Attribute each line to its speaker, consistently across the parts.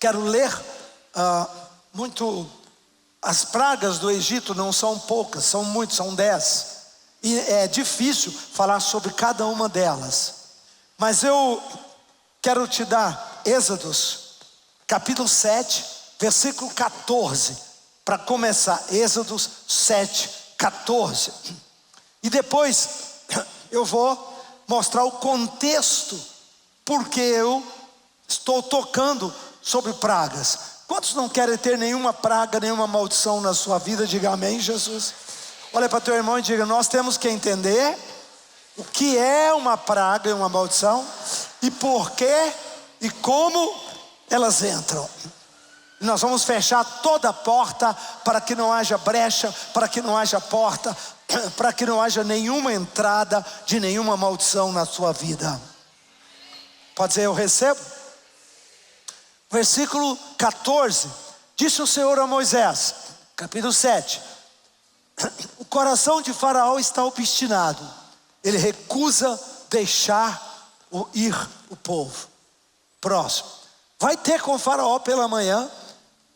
Speaker 1: quero ler muito. As pragas do Egito não são poucas, são muitas, são 10. E é difícil falar sobre cada uma delas. Mas eu quero te dar Êxodos, capítulo 7, versículo 14. Para começar, Êxodos 7, 14. E depois eu vou mostrar o contexto, porque eu estou tocando sobre pragas. Quantos não querem ter nenhuma praga, nenhuma maldição na sua vida? Diga amém, Jesus. Olha para teu irmão e diga: nós temos que entender o que é uma praga e uma maldição, e por quê e como elas entram. E nós vamos fechar toda a porta para que não haja brecha, para que não haja porta, para que não haja nenhuma entrada de nenhuma maldição na sua vida. Pode dizer: eu recebo? Versículo 14, disse o Senhor a Moisés, capítulo 7, o coração de Faraó está obstinado, ele recusa deixar ir o povo. Próximo, vai ter com Faraó pela manhã,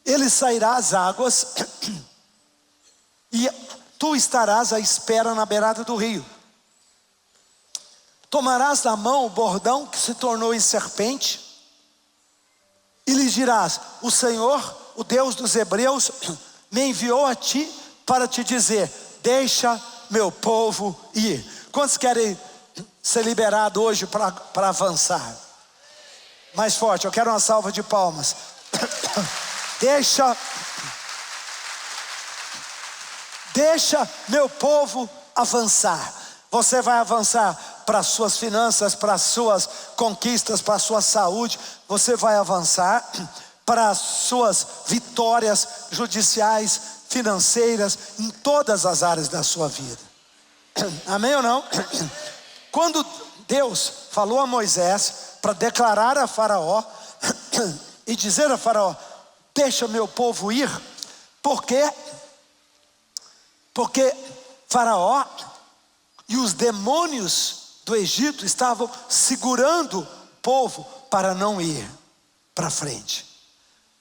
Speaker 1: ele sairá às águas, e tu estarás à espera na beirada do rio. Tomarás na mão o bordão que se tornou em serpente, e lhes dirás: o Senhor, o Deus dos Hebreus, me enviou a ti para te dizer: deixa meu povo ir. Quantos querem ser liberados hoje para avançar? Mais forte, eu quero uma salva de palmas. Deixa meu povo avançar. Você vai avançar para as suas finanças, para as suas conquistas, para a sua saúde. Você vai avançar para as suas vitórias judiciais, financeiras, em todas as áreas da sua vida. Amém ou não? Quando Deus falou a Moisés para declarar a Faraó e dizer a Faraó: deixa meu povo ir, porque Faraó e os demônios do Egito estavam segurando o povo para não ir para frente.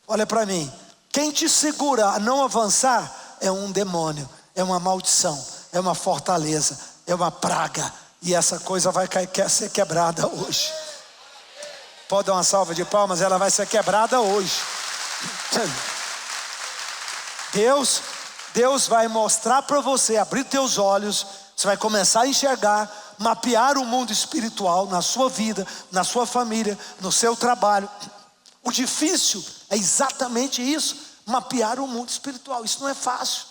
Speaker 1: Olha para mim, quem te segura a não avançar é um demônio, é uma maldição, é uma fortaleza, é uma praga, e essa coisa vai ser quebrada hoje. Pode dar uma salva de palmas? Ela vai ser quebrada hoje. Deus vai mostrar para você, abrir teus olhos, você vai começar a enxergar, mapear o mundo espiritual na sua vida, na sua família, no seu trabalho. O difícil é exatamente isso, mapear o mundo espiritual. Isso não é fácil.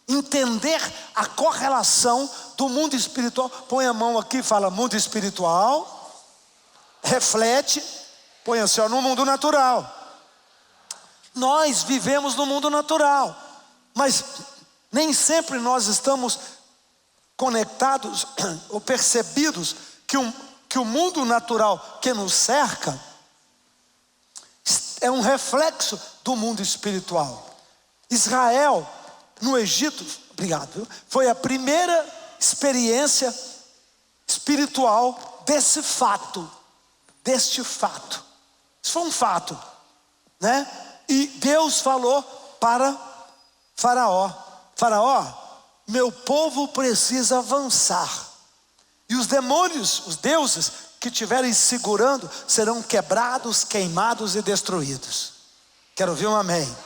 Speaker 1: Entender a correlação do mundo espiritual. Põe a mão aqui e fala: mundo espiritual, reflete, põe assim, no mundo natural. Nós vivemos no mundo natural, mas nem sempre nós estamos conectados ou percebidos que o mundo natural que nos cerca é um reflexo do mundo espiritual. Israel no Egito, foi a primeira experiência espiritual deste fato. Isso foi um fato, né? E Deus falou para Faraó: Faraó, meu povo precisa avançar, e os demônios, os deuses que estiverem segurando, serão quebrados, queimados e destruídos. Quero ouvir um amém.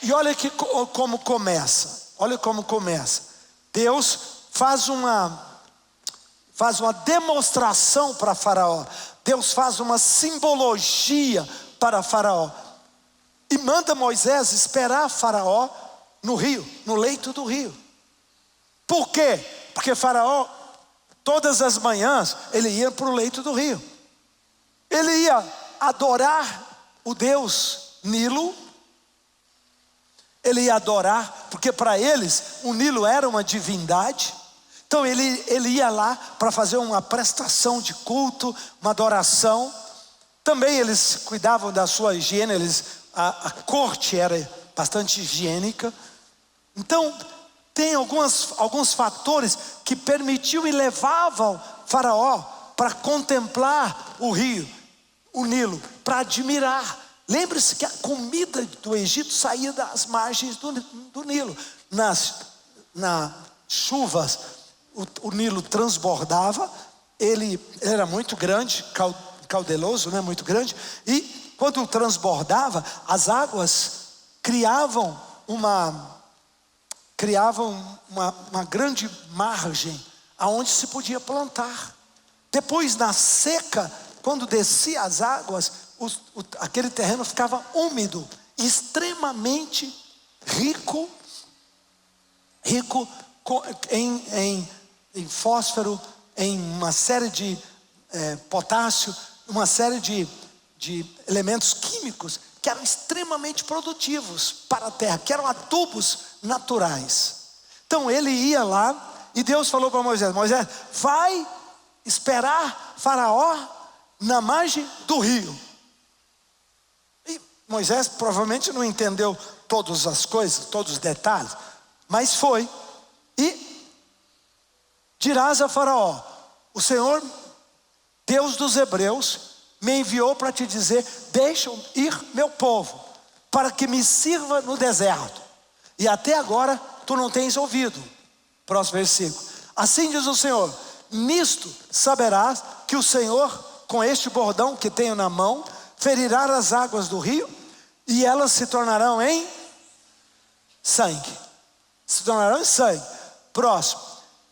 Speaker 1: E olha como começa. Olha como começa. Deus faz uma demonstração para Faraó. Deus faz uma simbologia para Faraó. E manda Moisés esperar Faraó no rio, no leito do rio. Por quê? Porque Faraó, todas as manhãs, ele ia para o leito do rio. Ele ia adorar o Deus Nilo. Ele ia adorar, porque para eles o Nilo era uma divindade. Então ele ia lá para fazer uma prestação de culto, uma adoração. Também eles cuidavam da sua higiene, a corte era bastante higiênica. Então tem alguns fatores que permitiam e levavam Faraó para contemplar o rio, o Nilo, para admirar. Lembre-se que a comida do Egito saía das margens do Nilo. Nas chuvas, o Nilo transbordava, ele era muito grande, caudeloso, né, muito grande, e quando transbordava, as águas criavam uma grande margem aonde se podia plantar. Depois, na seca, quando descia as águas, aquele terreno ficava úmido, extremamente rico em fósforo, em uma série de potássio, uma série de elementos químicos que eram extremamente produtivos para a terra, que eram adubos naturais. Então ele ia lá e Deus falou para Moisés: Moisés, vai esperar Faraó na margem do rio. E Moisés provavelmente não entendeu todas as coisas, todos os detalhes, mas foi. E dirás a Faraó: o Senhor, Deus dos Hebreus, me enviou para te dizer: deixa ir meu povo, para que me sirva no deserto. E até agora tu não tens ouvido. Próximo versículo. Assim diz o Senhor: nisto saberás que o Senhor, com este bordão que tenho na mão, ferirá as águas do rio, e elas se tornarão em sangue. Se tornarão em sangue. Próximo.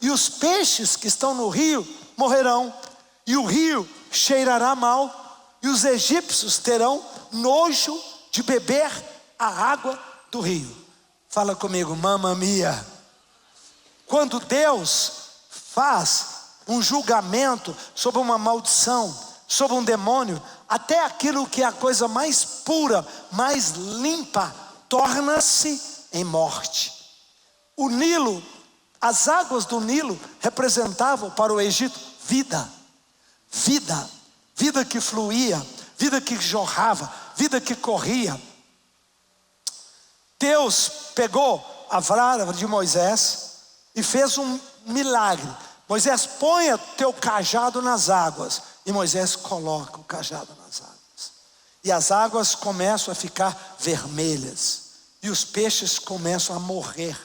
Speaker 1: E os peixes que estão no rio morrerão, e o rio cheirará mal, e os egípcios terão nojo de beber a água do rio. Fala comigo, mamma mia. Quando Deus faz um julgamento sobre uma maldição, sobre um demônio, até aquilo que é a coisa mais pura, mais limpa, torna-se em morte. O Nilo, as águas do Nilo representavam para o Egito vida, vida que fluía, vida que jorrava, vida que corria. Deus pegou a vara de Moisés e fez um milagre. Moisés, ponha teu cajado nas águas. E Moisés coloca o cajado nas águas. E as águas começam a ficar vermelhas. E os peixes começam a morrer.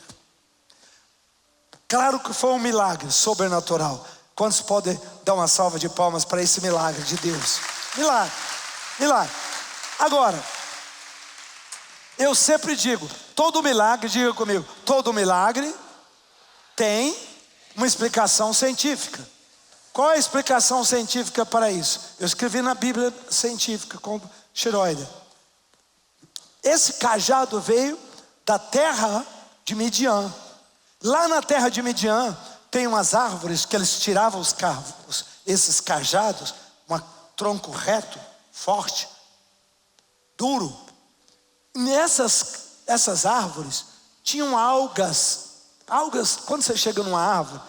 Speaker 1: Claro que foi um milagre sobrenatural. Quantos podem dar uma salva de palmas para esse milagre de Deus? Milagre. Agora, eu sempre digo, todo milagre, diga comigo, todo milagre tem uma explicação científica. Qual é a explicação científica para isso? Eu escrevi na Bíblia científica com Schroeder. Esse cajado veio da terra de Midian. Lá na terra de Midian tem umas árvores que eles tiravam esses cajados, um tronco reto, forte, duro. Essas árvores tinham algas, quando você chega numa árvore,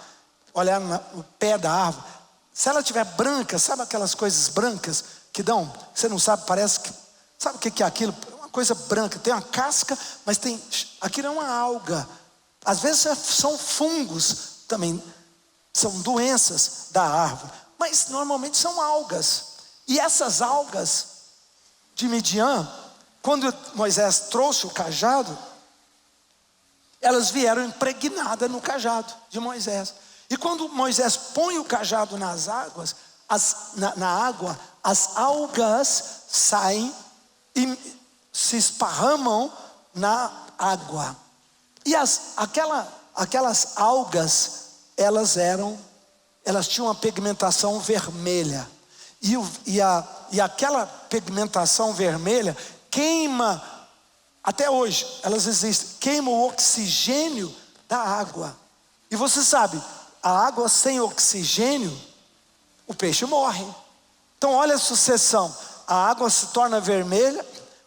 Speaker 1: olhar no pé da árvore, se ela tiver branca, sabe aquelas coisas brancas que dão, você não sabe, parece que, sabe o que é aquilo? É uma coisa branca, tem uma casca, mas aquilo é uma alga. Às vezes são fungos também, são doenças da árvore, mas normalmente são algas. E essas algas de Midian, quando Moisés trouxe o cajado, elas vieram impregnadas no cajado de Moisés. E quando Moisés põe o cajado nas águas, na água, as algas saem e se esparramam na água. E aquelas algas, elas tinham uma pigmentação vermelha. E aquela pigmentação vermelha queima, até hoje elas existem, queima o oxigênio da água. E você sabe, a água sem oxigênio, o peixe morre. Então olha a sucessão, a água se torna vermelha,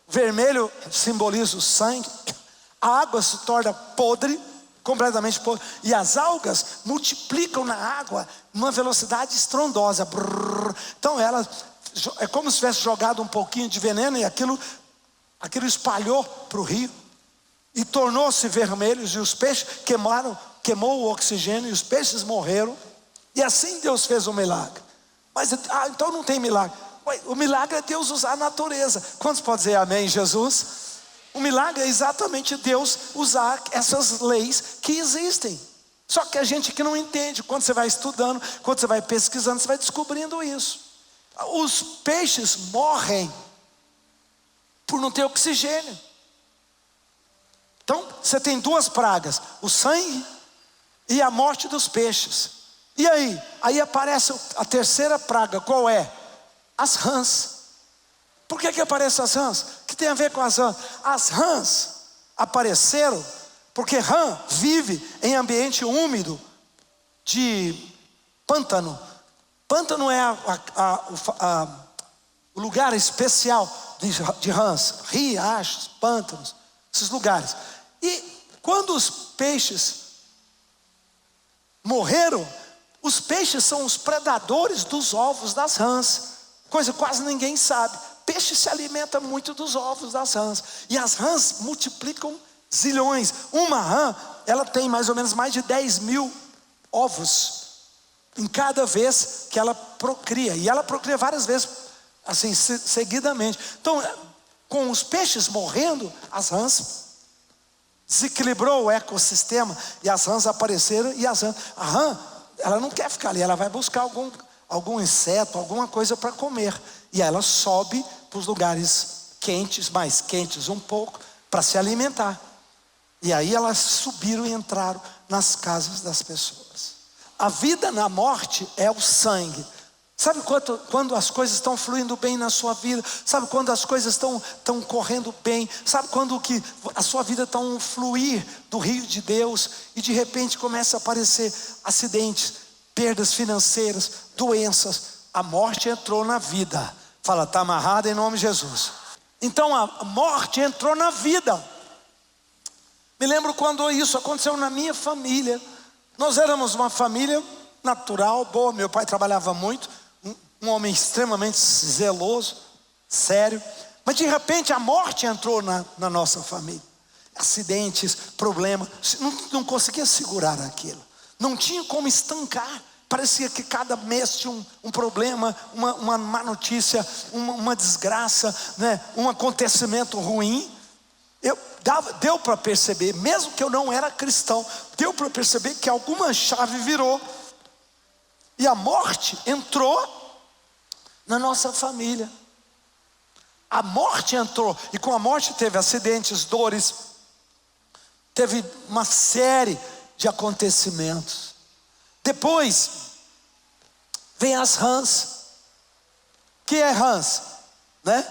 Speaker 1: o vermelho simboliza o sangue, a água se torna podre, completamente podre, e as algas multiplicam na água numa velocidade estrondosa. Então é como se tivesse jogado um pouquinho de veneno e aquilo espalhou para o rio e tornou-se vermelhos, e os peixes queimou o oxigênio e os peixes morreram. E assim Deus fez um milagre. Mas então não tem milagre. O milagre é Deus usar a natureza. Quantos podem dizer amém, Jesus? O milagre é exatamente Deus usar essas leis que existem. Só que a gente que não entende. Quando você vai estudando, quando você vai pesquisando, você vai descobrindo isso. Os peixes morrem por não ter oxigênio. Então, você tem duas pragas: o sangue e a morte dos peixes. E aí? Aí aparece a terceira praga. Qual é? As rãs. Por que aparecem as rãs? O que tem a ver com as rãs? As rãs apareceram porque rã vive em ambiente úmido de pântano. Pântano é o lugar especial de rãs, riachos, pântanos, esses lugares. E quando os peixes morreram, os peixes são os predadores dos ovos das rãs. Coisa que quase ninguém sabe. Peixe se alimenta muito dos ovos das rãs. E as rãs multiplicam zilhões. Uma rã, ela tem mais ou menos mais de 10.000 ovos em cada vez que ela procria. E ela procria várias vezes, assim, seguidamente. Então, com os peixes morrendo, as rãs desequilibrou o ecossistema. E as rãs apareceram. E a rã, ela não quer ficar ali. Ela vai buscar algum inseto, alguma coisa para comer. E ela sobe para os lugares quentes, mais quentes um pouco, para se alimentar. E aí elas subiram e entraram nas casas das pessoas. A vida na morte é o sangue. Sabe quando as coisas estão fluindo bem na sua vida? Sabe quando as coisas estão correndo bem? Sabe quando que a sua vida está um fluir do rio de Deus e de repente começa a aparecer acidentes, perdas financeiras, doenças? A morte entrou na vida. Fala, está amarrado em nome de Jesus. Então a morte entrou na vida. Me lembro quando isso aconteceu na minha família. Nós éramos uma família natural, boa. Meu pai trabalhava muito, um homem extremamente zeloso, sério. Mas de repente a morte entrou na nossa família. Acidentes, problemas. Não conseguia segurar aquilo. Não tinha como estancar. Parecia que cada mês tinha um problema, uma má notícia, uma desgraça, né? Um acontecimento ruim. Deu para perceber, mesmo que eu não era cristão, deu para perceber que alguma chave virou. E a morte entrou na nossa família. A morte entrou, e com a morte teve acidentes, dores, teve uma série de acontecimentos. Depois vem as rãs. O que é rãs? Né?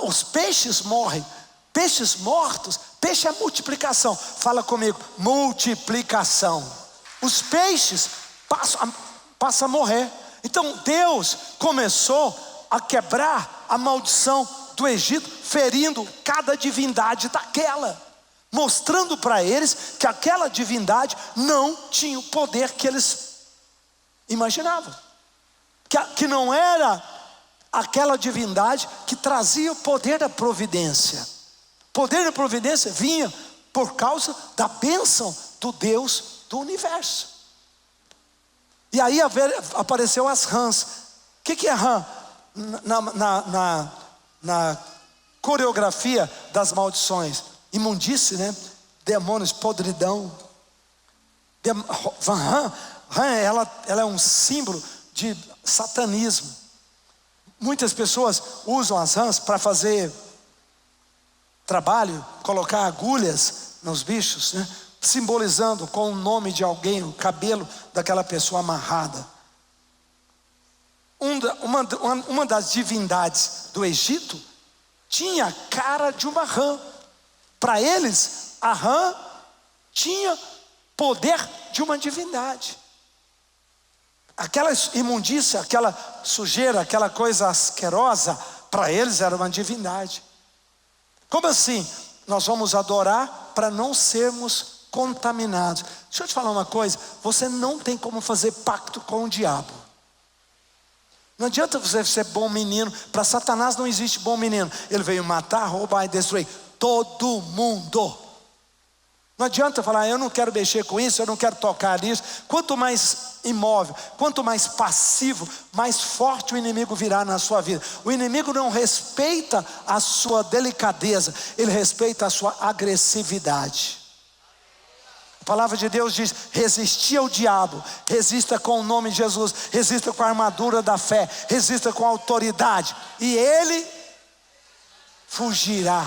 Speaker 1: Os peixes morrem. Peixes mortos. Peixe é multiplicação. Fala comigo, multiplicação. Os peixes passam a morrer. Então Deus começou a quebrar a maldição do Egito, ferindo cada divindade daquela, mostrando para eles que aquela divindade não tinha o poder que eles imaginavam, que não era aquela divindade que trazia o poder da providência. O poder da providência vinha por causa da bênção do Deus do universo. E aí apareceu as rãs. O que é rã? Na coreografia das maldições, imundície, né? Demônios, podridão. Rã, ela é um símbolo de satanismo. Muitas pessoas usam as rãs para fazer trabalho, colocar agulhas nos bichos, né? Simbolizando com o nome de alguém, o cabelo daquela pessoa amarrada. Uma das divindades do Egito tinha a cara de uma rã. Para eles, a rã tinha poder de uma divindade. Aquela imundícia, aquela sujeira, aquela coisa asquerosa, para eles era uma divindade. Como assim? Nós vamos adorar para não sermos contaminados. Deixa eu te falar uma coisa. Você não tem como fazer pacto com o diabo. Não adianta você ser bom menino. Para Satanás não existe bom menino. Ele veio matar, roubar e destruir todo mundo. Não adianta falar, eu não quero mexer com isso, eu não quero tocar nisso. Quanto mais imóvel, quanto mais passivo, mais forte o inimigo virá na sua vida. O inimigo não respeita a sua delicadeza, ele respeita a sua agressividade. A palavra de Deus diz: resistir ao diabo, resista com o nome de Jesus, resista com a armadura da fé, resista com a autoridade, e ele fugirá.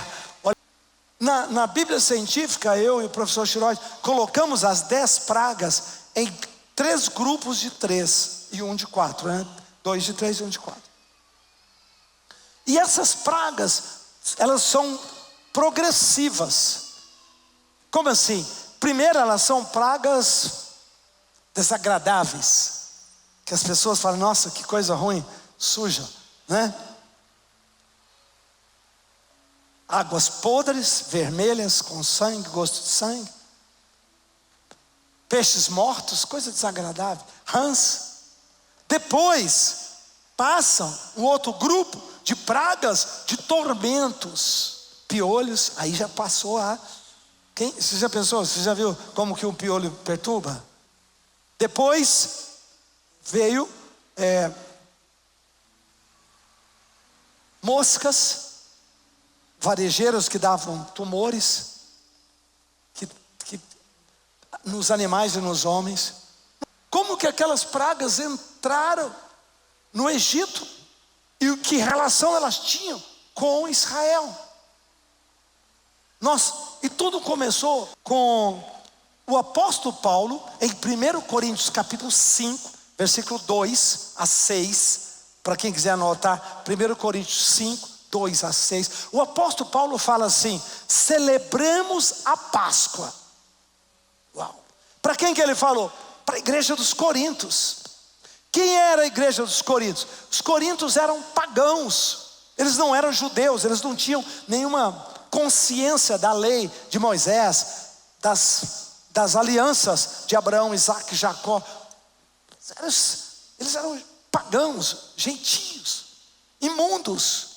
Speaker 1: Na Bíblia científica, eu e o professor Chiroide colocamos as 10 pragas em 3 grupos de 3 e 1 de 4, né? 2 de 3 e 1 de 4. E essas pragas, elas são progressivas. Como assim? Primeiro, elas são pragas desagradáveis, que as pessoas falam, nossa, que coisa ruim, suja, né? Águas podres, vermelhas, com sangue, gosto de sangue. Peixes mortos, coisa desagradável. Rãs. Depois, passam um outro grupo de pragas, de tormentos. Piolhos, aí já passou a... Você já pensou, você já viu como que um piolho perturba? Depois, veio moscas, varejeiros que davam tumores nos animais e nos homens. Como que aquelas pragas entraram no Egito e que relação elas tinham com Israel? E tudo começou com o apóstolo Paulo em 1 Coríntios capítulo 5, versículo 2 a 6, para quem quiser anotar, 1 Coríntios 5, 2 a 6, o apóstolo Paulo fala assim: celebramos a Páscoa. Uau! Para quem que ele falou? Para a igreja dos Coríntios. Quem era a igreja dos Coríntios? Os coríntios eram pagãos, eles não eram judeus, eles não tinham nenhuma consciência da lei de Moisés, das alianças de Abraão, Isaac e Jacó. Eles eram pagãos, gentios, imundos.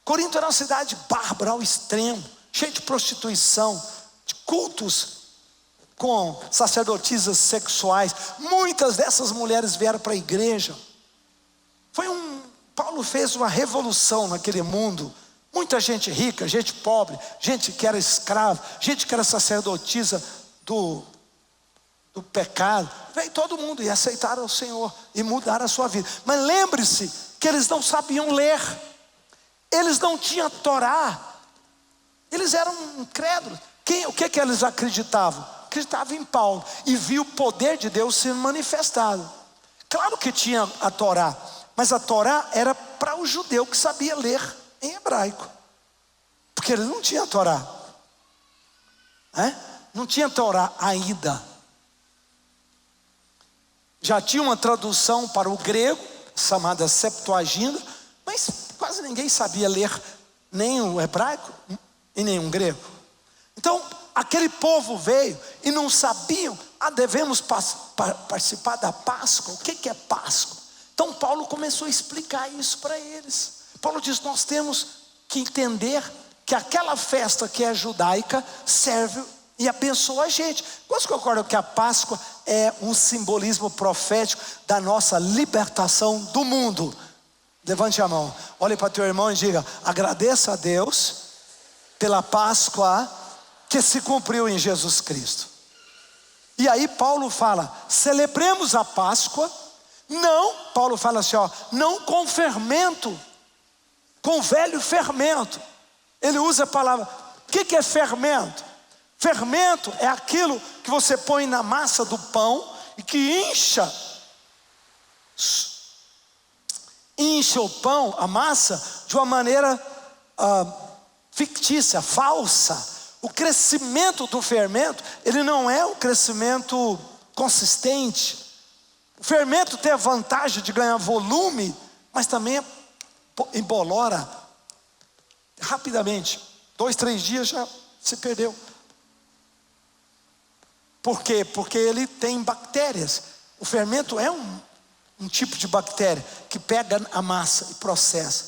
Speaker 1: Corinto era uma cidade bárbara ao extremo, cheia de prostituição, de cultos com sacerdotisas sexuais. Muitas dessas mulheres vieram para a igreja. Paulo fez uma revolução naquele mundo. Muita gente rica, gente pobre, gente que era escravo, gente que era sacerdotisa do pecado. Veio todo mundo e aceitaram o Senhor e mudaram a sua vida. Mas lembre-se que eles não sabiam ler. Eles não tinham Torá. Eles eram incrédulos. O que eles acreditavam? Acreditavam em Paulo e viu o poder de Deus sendo manifestado. Claro que tinha a Torá, mas a Torá era para o judeu que sabia ler em hebraico, porque eles não tinham a Torá, não tinha Torá ainda. Já tinha uma tradução para o grego chamada Septuaginta, mas quase ninguém sabia ler nem o hebraico e nem o grego. Então aquele povo veio e não sabiam, devemos participar da Páscoa. O que é Páscoa? Então Paulo começou a explicar isso para eles. Paulo diz: nós temos que entender que aquela festa que é judaica serve e abençoa a gente. Quantos concordam que a Páscoa é um simbolismo profético da nossa libertação do mundo? Levante a mão, olhe para teu irmão e diga: agradeça a Deus pela Páscoa que se cumpriu em Jesus Cristo. E aí Paulo fala: celebremos a Páscoa. Paulo fala assim, não com fermento, com velho fermento. Ele usa a palavra. O que é fermento? Fermento é aquilo que você põe na massa do pão e que incha o pão, a massa, de uma maneira fictícia, falsa. O crescimento do fermento, ele não é um crescimento consistente. O fermento tem a vantagem de ganhar volume, mas também embolora rapidamente. 2, 3 dias já se perdeu. Por quê? Porque ele tem bactérias. O fermento é um tipo de bactéria que pega a massa e processa.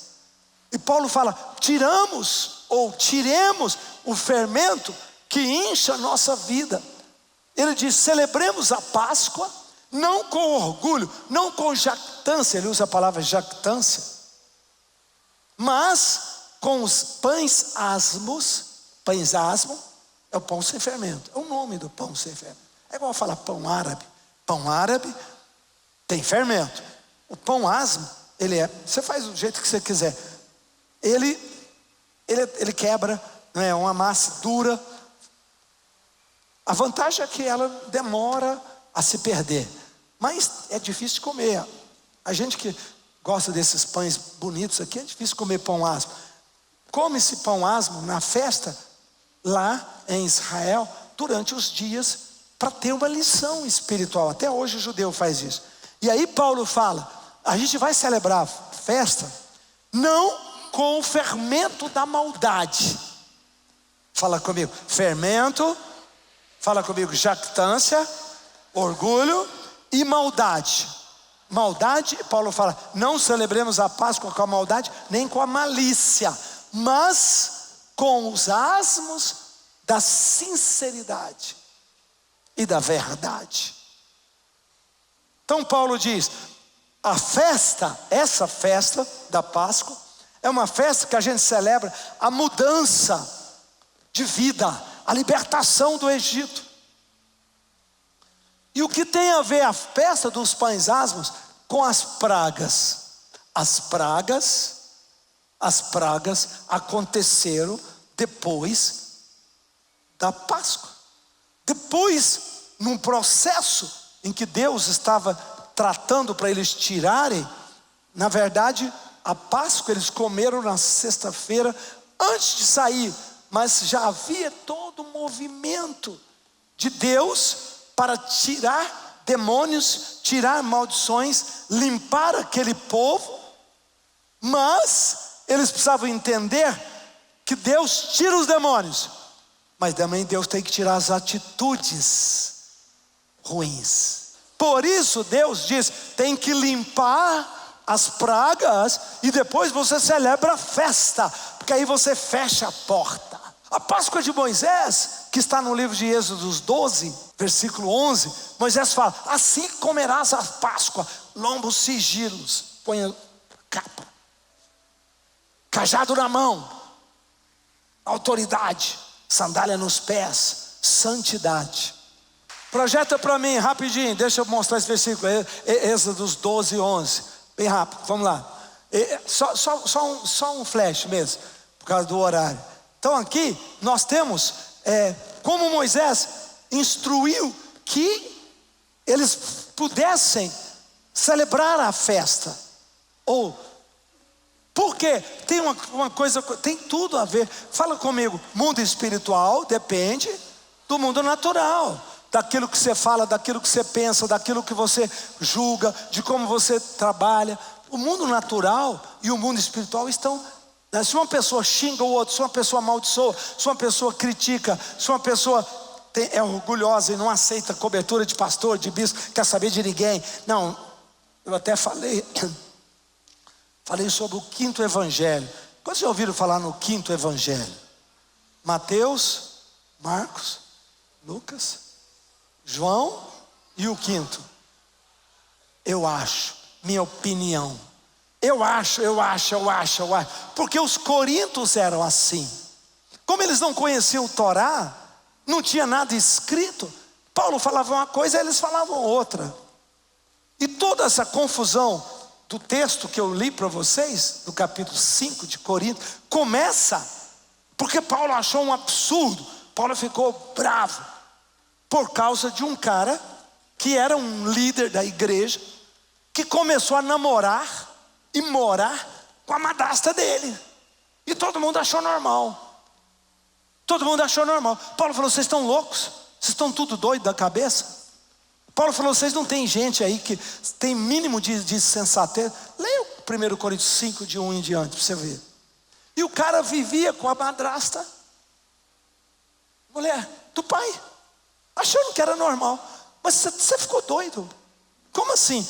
Speaker 1: E Paulo fala: tiremos ou tiremos o fermento que encha a nossa vida. Ele diz: celebremos a Páscoa, não com orgulho, não com jactância, ele usa a palavra jactância, mas com os pães asmos. Pães asmo é o pão sem fermento, é o nome do pão sem fermento. É igual falar pão árabe. Pão árabe tem fermento. O pão asmo, você faz do jeito que você quiser. Ele quebra, não é uma massa dura. A vantagem é que ela demora a se perder, mas é difícil de comer. A gente que gosta desses pães bonitos aqui, é difícil comer pão asmo. Come-se pão asmo na festa, lá em Israel, durante os dias, para ter uma lição espiritual. Até hoje o judeu faz isso. E aí Paulo fala: a gente vai celebrar a festa, não com o fermento da maldade. Fala comigo, fermento. Fala comigo, jactância, orgulho e maldade. Maldade, Paulo fala: não celebremos a Páscoa com a maldade, nem com a malícia, mas com os asmos da sinceridade e da verdade. Então Paulo diz: a festa, essa festa da Páscoa, é uma festa que a gente celebra a mudança de vida, a libertação do Egito. E o que tem a ver a festa dos pães asmos com as pragas? As pragas aconteceram depois da Páscoa. Depois, num processo em que Deus estava tratando para eles tirarem, na verdade, a Páscoa eles comeram na sexta-feira antes de sair, mas já havia todo um movimento de Deus para tirar demônios, tirar maldições, limpar aquele povo. Mas eles precisavam entender que Deus tira os demônios, mas também Deus tem que tirar as atitudes ruins. Por isso Deus diz: tem que limpar as pragas e depois você celebra a festa, porque aí você fecha a porta. A Páscoa de Moisés, que está no livro de Êxodo 12, versículo 11, Moisés fala: assim comerás a Páscoa, lombos sigilos, põe a capa, cajado na mão, autoridade, sandália nos pés, santidade. Projeta para mim rapidinho, deixa eu mostrar esse versículo, Êxodo 12, 11, bem rápido, vamos lá. Só um flash mesmo, por causa do horário. Então aqui nós temos como Moisés instruiu que eles pudessem celebrar a festa. Ou porque tem uma coisa, tem tudo a ver. Fala comigo, mundo espiritual depende do mundo natural, daquilo que você fala, daquilo que você pensa, daquilo que você julga, de como você trabalha. O mundo natural e o mundo espiritual estão. Se uma pessoa xinga o outro, se uma pessoa amaldiçoa, se uma pessoa critica, se uma pessoa é orgulhosa e não aceita cobertura de pastor, de bispo, quer saber de ninguém. Não, eu até falei sobre o quinto evangelho. Quantos já ouviram falar no quinto evangelho? Mateus, Marcos, Lucas, João e o quinto. Eu acho, minha opinião. Eu acho, porque os coríntios eram assim. Como eles não conheciam o Torá, não tinha nada escrito, Paulo falava uma coisa, eles falavam outra. E toda essa confusão do texto que eu li para vocês, do capítulo 5 de Coríntios, começa porque Paulo achou um absurdo. Paulo ficou bravo por causa de um cara que era um líder da igreja, que começou a namorar e morar com a madrasta dele. E todo mundo achou normal. Todo mundo achou normal. Paulo falou: vocês estão loucos? Vocês estão tudo doido da cabeça? Paulo falou: vocês não tem gente aí que tem mínimo de sensatez? Leia o 1 Coríntios 5, de 1 em diante, para você ver. E o cara vivia com a madrasta, mulher do pai, achando que era normal. Mas você ficou doido? Como assim?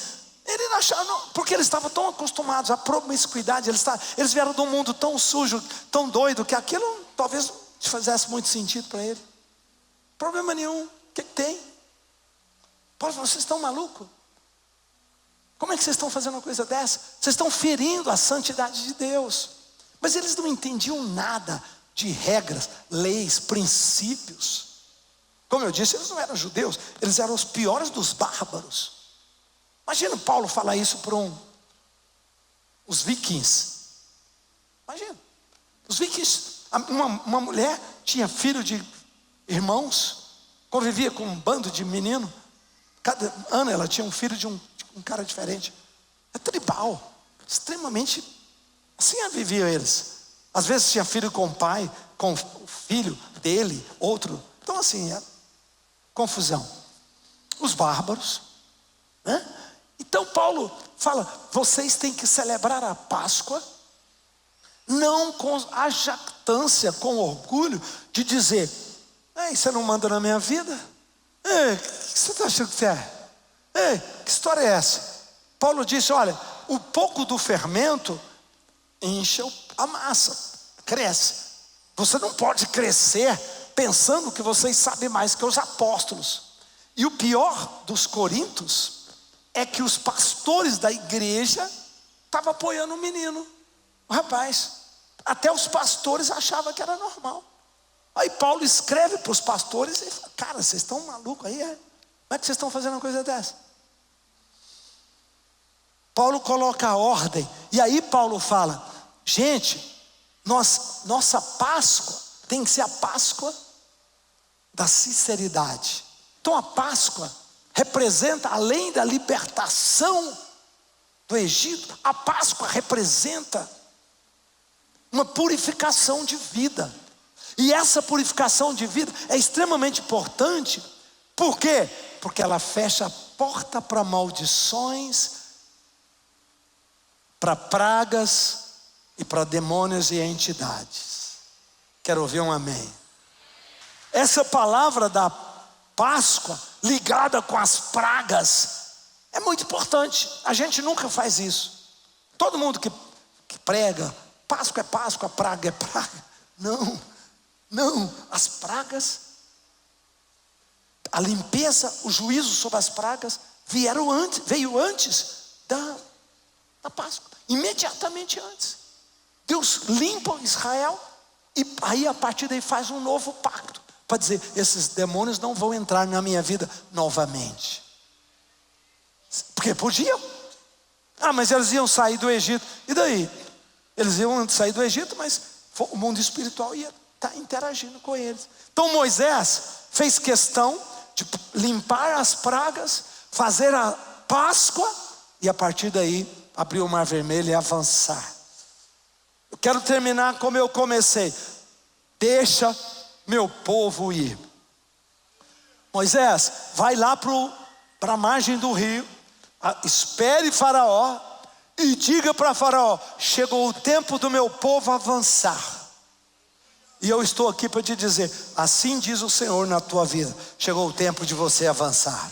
Speaker 1: Ele não achava, porque eles estavam tão acostumados à promiscuidade, eles vieram de um mundo tão sujo, tão doido, que aquilo talvez não fizesse muito sentido para ele. Problema nenhum. O que tem? Paulo falou, vocês estão malucos? Como é que vocês estão fazendo uma coisa dessa? Vocês estão ferindo a santidade de Deus. Mas eles não entendiam nada de regras, leis, princípios. Como eu disse, eles não eram judeus, eles eram os piores dos bárbaros. Imagina Paulo falar isso para os vikings. Imagina, os vikings, uma mulher tinha filho de irmãos, convivia com um bando de menino. Cada ano ela tinha um filho de um cara diferente. É tribal, extremamente. Assim viviam eles. Às vezes tinha filho com o pai, com o filho dele, outro. Então assim, é confusão. Os bárbaros, né? Então Paulo fala, vocês têm que celebrar a Páscoa, não com a jactância, com orgulho, de dizer, ei, você não manda na minha vida? Ei, o que você está achando que você é? Ei, que história é essa? Paulo disse, olha, o pouco do fermento enche a massa, cresce. Você não pode crescer pensando que vocês sabem mais que os apóstolos. E o pior dos coríntios é que os pastores da igreja estavam apoiando o menino, o rapaz. Até os pastores achavam que era normal. Aí Paulo escreve para os pastores e fala, cara, vocês estão malucos aí? Como é que vocês estão fazendo uma coisa dessa? Paulo coloca a ordem. E aí Paulo fala, gente, nossa Páscoa tem que ser a Páscoa da sinceridade. Então a Páscoa representa, além da libertação do Egito, a Páscoa representa uma purificação de vida. E essa purificação de vida é extremamente importante. Por quê? Porque ela fecha a porta para maldições, para pragas e para demônios e entidades. Quero ouvir um amém. Essa palavra da Páscoa ligada com as pragas é muito importante. A gente nunca faz isso. Todo mundo que prega, Páscoa é Páscoa, praga é praga. Não, as pragas, a limpeza, o juízo sobre as pragas veio antes da Páscoa, imediatamente antes. Deus limpa Israel e aí a partir daí faz um novo pacto para dizer, esses demônios não vão entrar na minha vida novamente. Porque podiam. Mas eles iam sair do Egito. E daí? Eles iam sair do Egito, mas o mundo espiritual ia estar interagindo com eles. Então Moisés fez questão de limpar as pragas, fazer a Páscoa e a partir daí abrir o Mar Vermelho e avançar. Eu quero terminar como eu comecei. Deixa meu povo ir. Moisés, vai lá para a margem do rio, espere Faraó e diga para Faraó, chegou o tempo do meu povo avançar. E eu estou aqui para te dizer, assim diz o Senhor na tua vida, chegou o tempo de você avançar.